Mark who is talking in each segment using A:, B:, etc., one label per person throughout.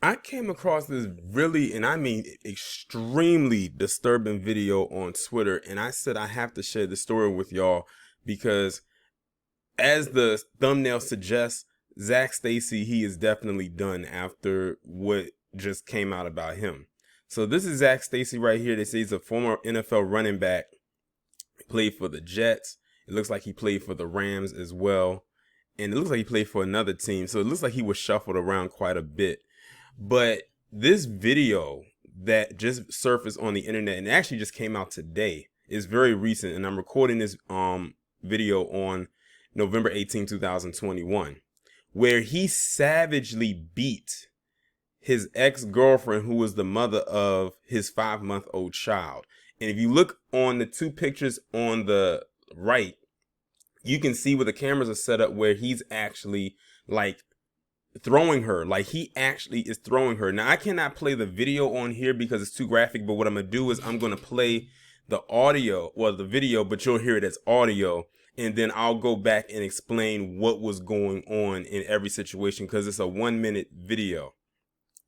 A: I came across this really, and I mean extremely disturbing video on Twitter, and I said I have to share the story with y'all because, as the thumbnail suggests, Zac Stacy, he is definitely done after what just came out about him. So this is Zac Stacy right here. They say he's a former NFL running back. He played for the Jets. It looks like he played for the Rams as well. And it looks like he played for another team. So it looks like he was shuffled around quite a bit. But this video that just surfaced on the internet and actually just came out today is very recent. And I'm recording this video on November 18, 2021, where he savagely beat his ex-girlfriend, who was the mother of his 5-month-old child. And if you look on the two pictures on the right, you can see where the cameras are set up where he's actually like throwing her. Like he actually is throwing her. Now I cannot play the video on here because it's too graphic, but what I'm gonna do is I'm gonna play the audio, well, the video, but you'll hear it as audio, and then I'll go back and explain what was going on in every situation, because it's a 1-minute video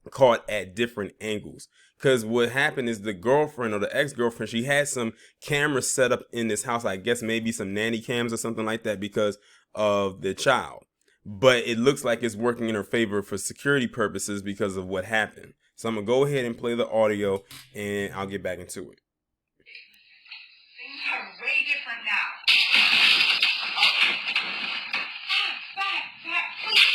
A: caught at different angles. Because what happened is the girlfriend or the ex-girlfriend, she had some cameras set up in this house, I guess maybe some nanny cams or something like that, because of the child. But it looks like it's working in her favor for security purposes because of what happened. So I'm gonna go ahead and play the audio and I'll get back into it.
B: Things are way different now. Back, please.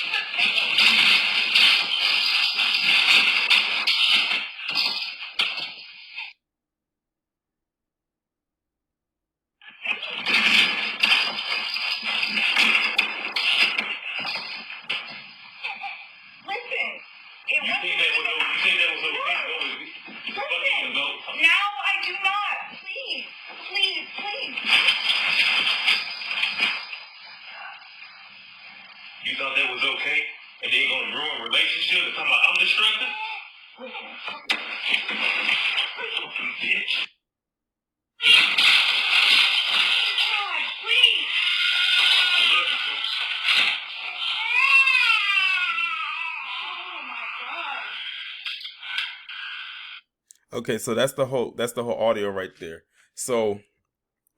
B: Now I do not. Please.
C: You thought that was okay? And they gonna ruin relationship and talking about I'm destructive? Bitch.
B: God, please.
C: I love you, folks.
B: Oh my God.
A: Okay, so that's the whole audio right there. So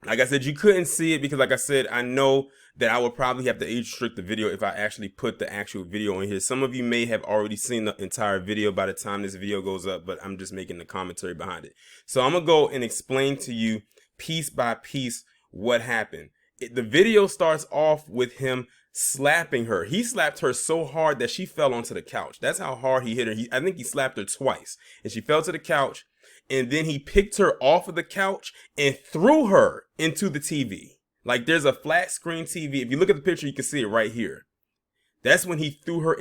A: like I said, you couldn't see it because, like I said, I know that I would probably have to age restrict the video if I actually put the actual video on here. Some of you may have already seen the entire video by the time this video goes up, but I'm just making the commentary behind it. So I'm gonna go and explain to you piece by piece what happened. The video starts off with him slapping her. He slapped her so hard that she fell onto the couch. That's how hard he hit her. I think he slapped her twice, and she fell to the couch. And then he picked her off of the couch and threw her into the TV. Like there's a flat screen TV. If you look at the picture, you can see it right here. That's when he threw her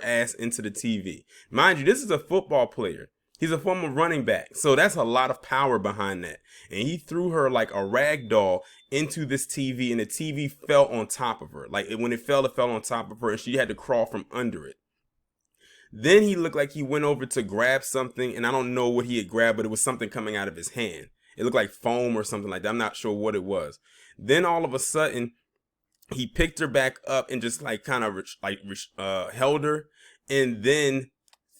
A: ass into the TV. Mind you, this is a football player. He's a former running back. So that's a lot of power behind that. And he threw her like a rag doll into this TV, and the TV fell on top of her. Like when it fell on top of her, and she had to crawl from under it. Then he looked like he went over to grab something, and I don't know what he had grabbed, but it was something coming out of his hand. It looked like foam or something like that. I'm not sure what it was. Then all of a sudden, he picked her back up and just like kind of held her, and then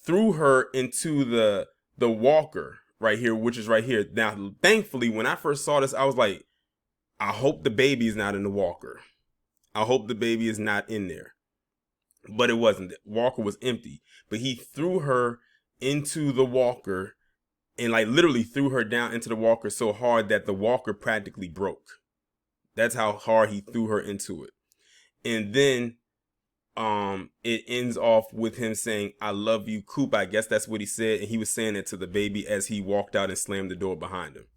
A: threw her into the walker right here, which is right here. Now, thankfully, when I first saw this, I was like, I hope the baby is not in the walker. I hope the baby is not in there. But it wasn't. The walker was empty. But he threw her into the walker and like literally threw her down into the walker so hard that the walker practically broke. That's how hard he threw her into it. And then it ends off with him saying, I love you, Coop. I guess that's what he said. And he was saying it to the baby as he walked out and slammed the door behind him.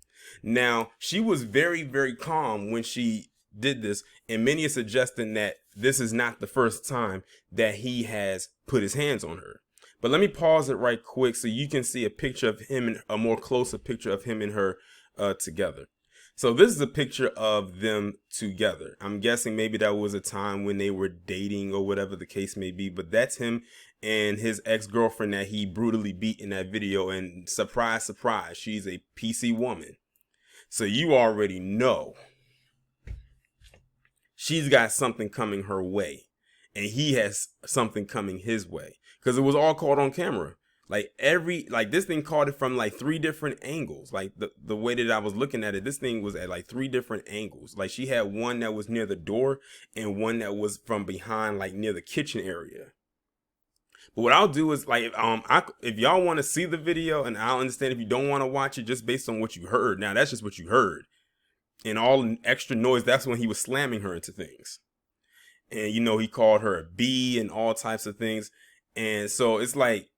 A: Now, she was very, very calm when she did this, and many are suggesting that this is not the first time that he has put his hands on her. But let me pause it right quick so you can see a picture of him, and a more closer picture of him and her together. So this is a picture of them together. I'm guessing maybe that was a time when they were dating or whatever the case may be, but that's him and his ex-girlfriend that he brutally beat in that video. And surprise, surprise, she's a PC woman. So you already know she's got something coming her way. and he has something coming his way, because it was all caught on camera. Like this thing caught it from like 3 different angles. Like the way that I was looking at it, this thing was at like 3 different angles. Like she had one that was near the door and one that was from behind, like near the kitchen area. But what I'll do is, like, if y'all want to see the video, and I'll understand if you don't want to watch it just based on what you heard. Now that's just what you heard, and all extra noise. That's when he was slamming her into things, and you know he called her a B and all types of things, and so it's like,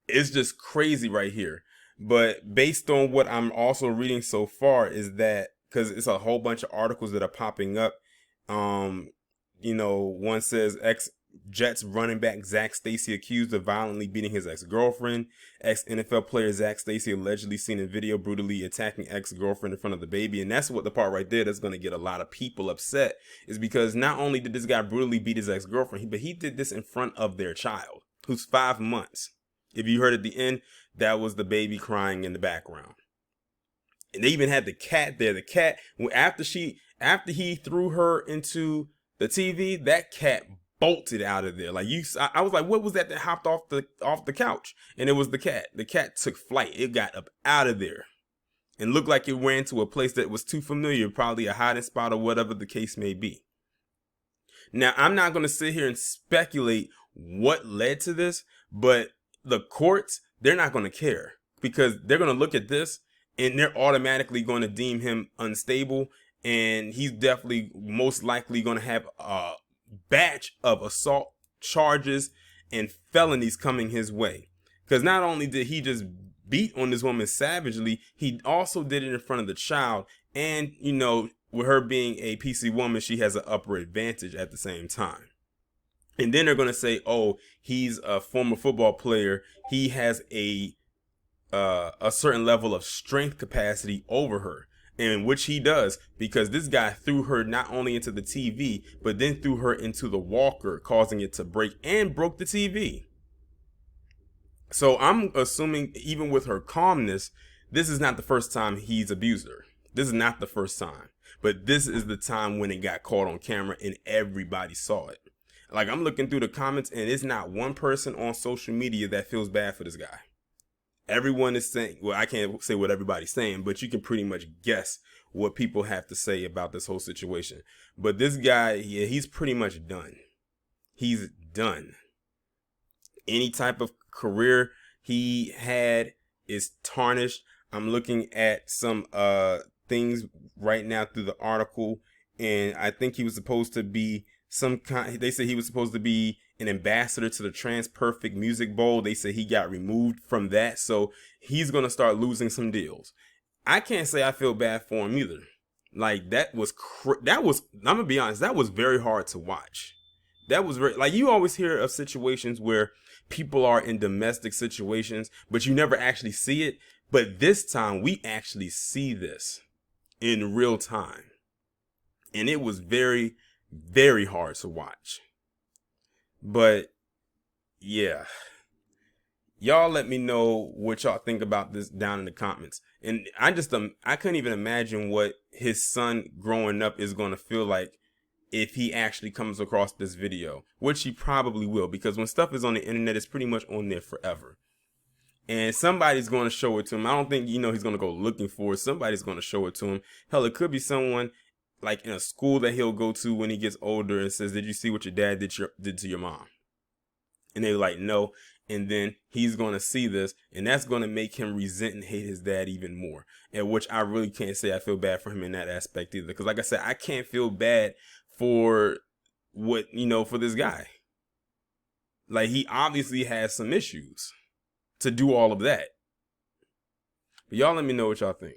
A: it's just crazy right here. But based on what I'm also reading so far is that, because it's a whole bunch of articles that are popping up, you know, one says Jets running back Zac Stacy accused of violently beating his ex-girlfriend. Ex-NFL player Zac Stacy allegedly seen in video brutally attacking ex-girlfriend in front of the baby. And that's what the part right there that's going to get a lot of people upset, is because not only did this guy brutally beat his ex-girlfriend, but he did this in front of their child, who's 5 months. If you heard at the end, that was the baby crying in the background. And they even had the cat there. The cat, after he threw her into the TV, that cat bolted out of there. Like I was like, what was that hopped off the couch? And it was the cat. The cat took flight. It got up out of there and looked like it ran to a place that was too familiar, probably a hiding spot or whatever the case may be. Now, I'm not going to sit here and speculate what led to this, but the courts, they're not going to care, because they're going to look at this and they're automatically going to deem him unstable, and he's definitely most likely going to have a batch of assault charges and felonies coming his way. Because not only did he just beat on this woman savagely, he also did it in front of the child, and you know, with her being a PC woman, she has an upper advantage at the same time. And then they're going to say, oh, he's a former football player. He has a certain level of strength capacity over her, in which he does, because this guy threw her not only into the TV, but then threw her into the walker, causing it to break, and broke the TV. So I'm assuming, even with her calmness, this is not the first time he's abused her. This is not the first time. But this is the time when it got caught on camera and everybody saw it. Like, I'm looking through the comments, and it's not one person on social media that feels bad for this guy. Everyone is saying, well, I can't say what everybody's saying, but you can pretty much guess what people have to say about this whole situation. But this guy, yeah, he's pretty much done. He's done. Any type of career he had is tarnished. I'm looking at some things right now through the article, and I think he was supposed to be they say he was supposed to be an ambassador to the Trans Perfect Music Bowl. They say he got removed from that, so he's going to start losing some deals. I can't say I feel bad for him either. Like, that was, I'm going to be honest, that was very hard to watch. That was very, like, you always hear of situations where people are in domestic situations, but you never actually see it. But this time, we actually see this in real time. And it was very, very hard to watch. But yeah, y'all let me know what y'all think about this down in the comments. And I couldn't even imagine what his son growing up is going to feel like if he actually comes across this video, which he probably will, because when stuff is on the internet, it's pretty much on there forever. And somebody's going to show it to him. I don't think, he's going to go looking for it. Somebody's going to show it to him. Hell, it could be someone like in a school that he'll go to when he gets older and says, did you see what your dad did to your mom? And they're like, no. And then he's going to see this, and that's going to make him resent and hate his dad even more. And which I really can't say I feel bad for him in that aspect either. Because like I said, I can't feel bad for for this guy. Like, he obviously has some issues to do all of that. But y'all let me know what y'all think.